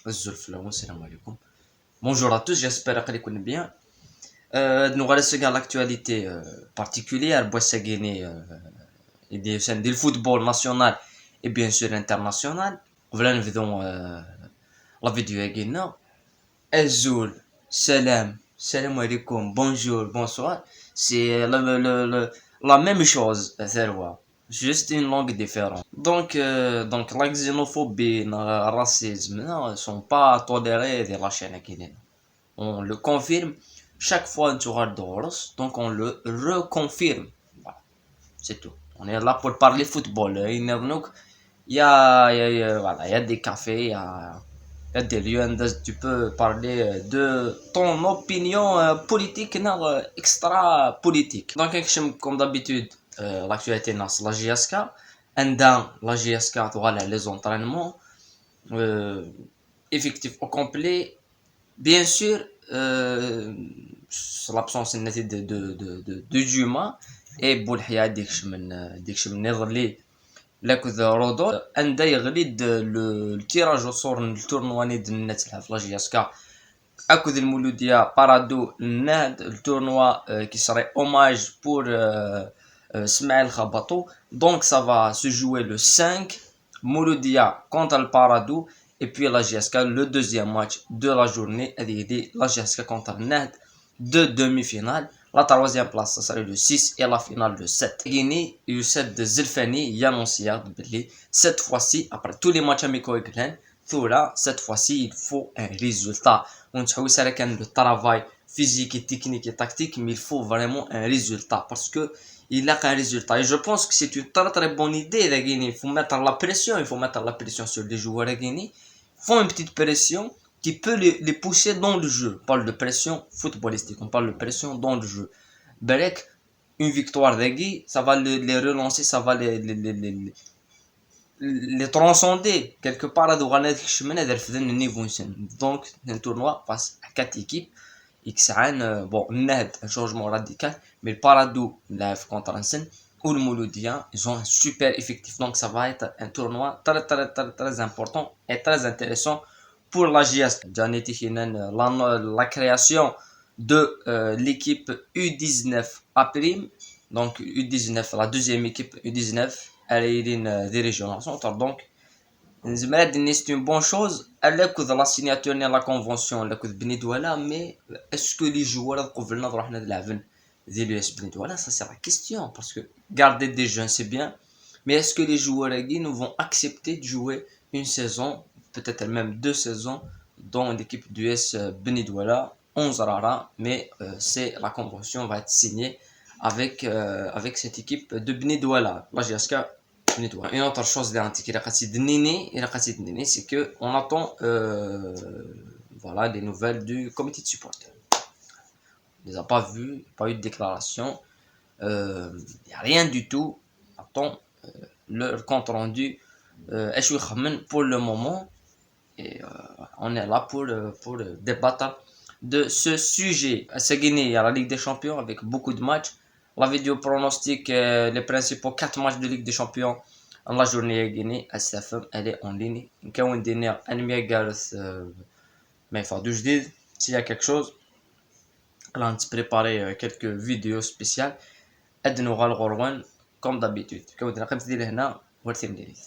Salam alaikum. Bonjour à tous, j'espère que vous allez bien. Nous allons l'actualité particulière, et du football national et bien sûr international. Voilà, nous faisons la vidéo again. Azul, salam alaikum, bonjour, bonsoir. C'est la même chose, juste une langue différente. Donc la xénophobie, le racisme, ne sont pas tolérés de la chaîne Guinée. On le confirme chaque fois que tu regardes Doros, donc on le reconfirme. Voilà, c'est tout. On est là pour parler football. Voilà, il y a des cafés, il y a des lieux où tu peux parler de ton opinion politique, non, extra politique. Donc, comme d'habitude, l'actualité, c'est la GSK. Et dans la GSK, voilà les entraînements effectifs au complet. Bien sûr, l'absence de Juma et Boulhia ديكش من نظري لكذا رودو عندها يغلي التيراج وصور التورنوا نيد النت في لا جي اس كا اكد المولوديه بارادو ناد التورنوا qui serait hommage pour Smaël Khabatou. Donc ça va se jouer le 5 Mouloudia contre le Paradou. Et puis la GSK, le deuxième match de la journée, la GSK contre le Ned, deux demi-finales. La troisième place, ça serait le 6 et la finale le 7. Guinée, Youssef de Zilfani, Yanonsia de Belli. Cette fois-ci, après tous les matchs amicaux et Glen, cette fois-ci, il faut un résultat. On sait le travail physique et technique et tactique, mais il faut vraiment un résultat parce que il a qu'un résultat. Et je pense que c'est une très très bonne idée de Guinée. Il faut mettre la pression sur les joueurs de Guinée. Il faut une petite pression qui peut les pousser dans le jeu. On parle de pression footballistique, on parle de pression dans le jeu. Berek, une victoire de Guinée, ça va les relancer, ça va les transcender. Quelque part, à Douanet, le niveau. Donc, un tournoi face à 4 équipes. Bon, net, un changement radical, mais le Paradou, la contre Ansen, ou le Mouloudia, ils ont un super effectif. Donc, ça va être un tournoi très, très, très, très important et très intéressant pour la JS. La création de l'équipe U19 A prime, donc U19, la deuxième équipe U19, elle est dirigée en centre. Donc, c'est une bonne chose. Elle est la signature de la convention, mais est-ce que les joueurs peuvent de l'US Benidouala? Ça c'est la question. Parce que garder des jeunes c'est bien, mais est-ce que les joueurs vont accepter de jouer une saison, peut-être même 2 saisons, dans l'équipe d'US Benidouala 11 rara, mais c'est la convention va être signée avec cette équipe de Benidouala. La GSK. Une autre chose c'est que on attend voilà, des nouvelles du comité de supporters. On ne les a pas vus, pas eu de déclaration, il n'y a rien du tout. On attend le compte rendu pour le moment. Et on est là pour débattre de ce sujet. À Guinée, il y a la Ligue des Champions avec beaucoup de matchs. La vidéo pronostique les principaux 4 matchs de Ligue des Champions en la journée à Guinée. SFM, elle est en ligne. Mais il faut du jadid. S'il y a quelque chose, on a préparé quelques vidéos spéciales. Aide-nous à le comme d'habitude.